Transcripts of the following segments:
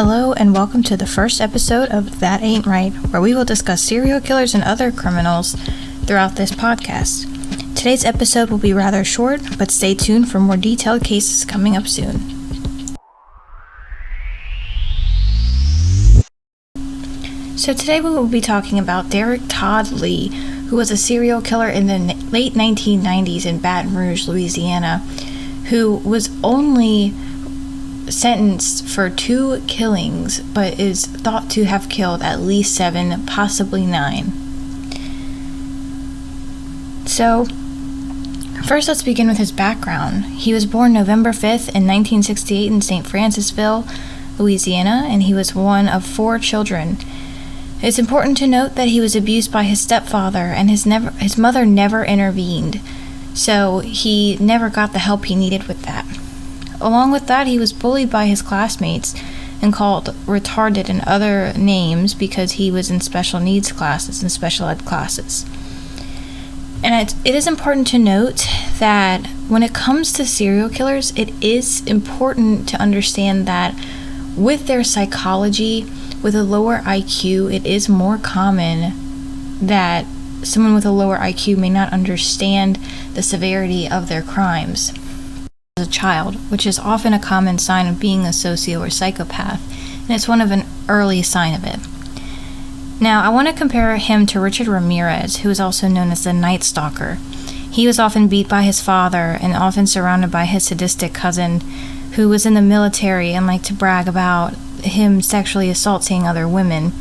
Hello and welcome to the first episode of That Ain't Right, where we will discuss serial killers and other criminals throughout this podcast. Today's episode will be rather short, but stay tuned for more detailed cases coming up soon. So today we will be talking about Derrick Todd Lee, who was a serial killer in the late 1990s in Baton Rouge, Louisiana, who was only sentenced for 2 killings, but is thought to have killed at least 7, possibly 9. So, first let's begin with his background. He was born November 5th in 1968 in St. Francisville, Louisiana, and he was one of 4 children. It's important to note that he was abused by his stepfather, and his mother never intervened, so he never got the help he needed with that. Along with that, he was bullied by his classmates and called retarded and other names because he was in special needs classes and special ed classes. And it is important to note that when it comes to serial killers, it is important to understand that with their psychology, with a lower IQ, it is more common that someone with a lower IQ may not understand the severity of their crimes as a child, which is often a common sign of being a socio or psychopath, and it's one of an early sign of it. Now, I want to compare him to Richard Ramirez, who is also known as the Night Stalker. He was often beat by his father and often surrounded by his sadistic cousin, who was in the military and liked to brag about him sexually assaulting other women.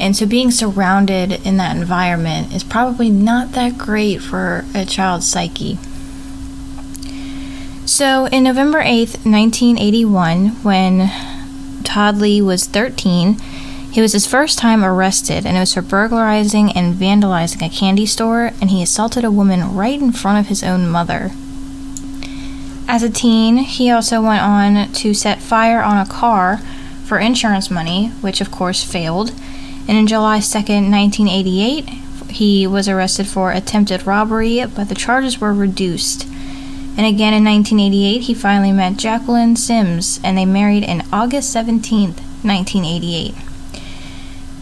And so being surrounded in that environment is probably not that great for a child's psyche. So, in November 8th, 1981, when Todd Lee was 13, he was his first time arrested, and it was for burglarizing and vandalizing a candy store, and he assaulted a woman right in front of his own mother. As a teen, he also went on to set fire on a car for insurance money, which of course failed, and in July 2nd, 1988, he was arrested for attempted robbery, but the charges were reduced. And again in 1988, he finally met Jacqueline Sims, and they married on August 17th, 1988.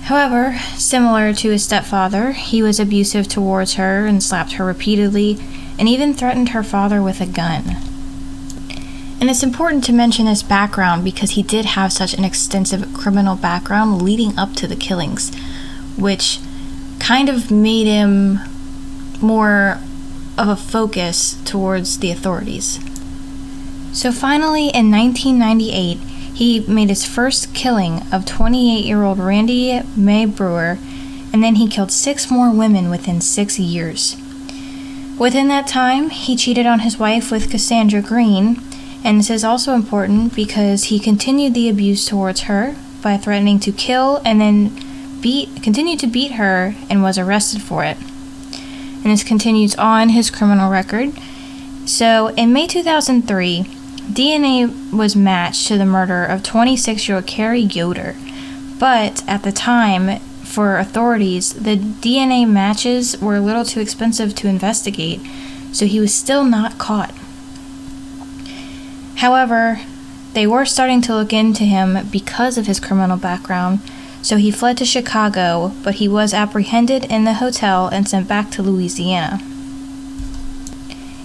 However, similar to his stepfather, he was abusive towards her and slapped her repeatedly, and even threatened her father with a gun. And it's important to mention his background because he did have such an extensive criminal background leading up to the killings, which kind of made him more of a focus towards the authorities. So finally, in 1998, he made his first killing of 28-year-old Randy Mae Brewer, and then he killed 6 more women within 6 years. Within that time, he cheated on his wife with Cassandra Green, and this is also important because he continued the abuse towards her by threatening to kill and then continued to beat her and was arrested for it. And this continues on his criminal record. So, in May 2003, DNA was matched to the murder of 26-year-old Carrie Yoder. But at the time, for authorities, the DNA matches were a little too expensive to investigate, so he was still not caught. However, they were starting to look into him because of his criminal background, so he fled to Chicago, but he was apprehended in the hotel and sent back to Louisiana.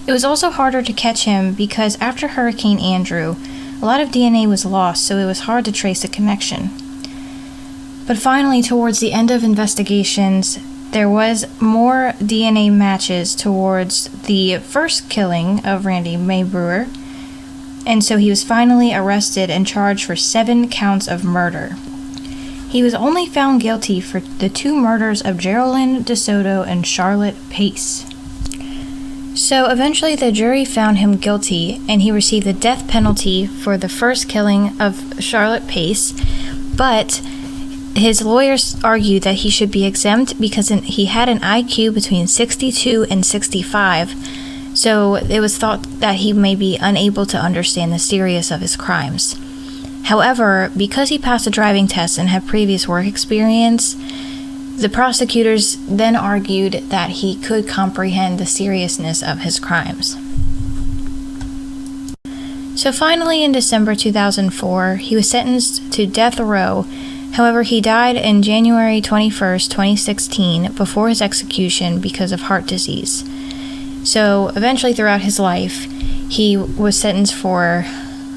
It was also harder to catch him because after Hurricane Andrew, a lot of DNA was lost, so it was hard to trace a connection. But finally, towards the end of investigations, there was more DNA matches towards the first killing of Randy Mae Brewer, and so he was finally arrested and charged for 7 counts of murder. He was only found guilty for the 2 murders of Geraldine DeSoto and Charlotte Pace. So eventually the jury found him guilty, and he received the death penalty for the first killing of Charlotte Pace, but his lawyers argued that he should be exempt because he had an IQ between 62 and 65, so it was thought that he may be unable to understand the seriousness of his crimes. However, because he passed a driving test and had previous work experience, the prosecutors then argued that he could comprehend the seriousness of his crimes. So finally, in December 2004, he was sentenced to death row. However, he died on January 21st, 2016, before his execution because of heart disease. So eventually, throughout his life, he was sentenced for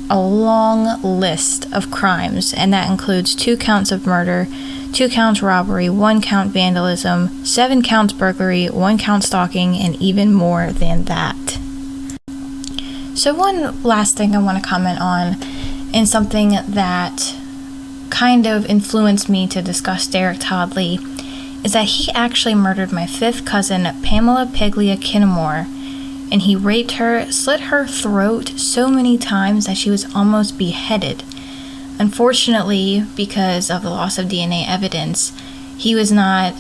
a long list of crimes, and that includes 2 counts of murder, 2 counts robbery, 1 count vandalism, 7 counts burglary, 1 count stalking, and even more than that. So one last thing I want to comment on, and something that kind of influenced me to discuss Derrick Todd Lee, is that he actually murdered my 5th cousin, Pamela Piglia Kinnemore, and he raped her, slit her throat so many times that she was almost beheaded. Unfortunately, because of the loss of DNA evidence, he was not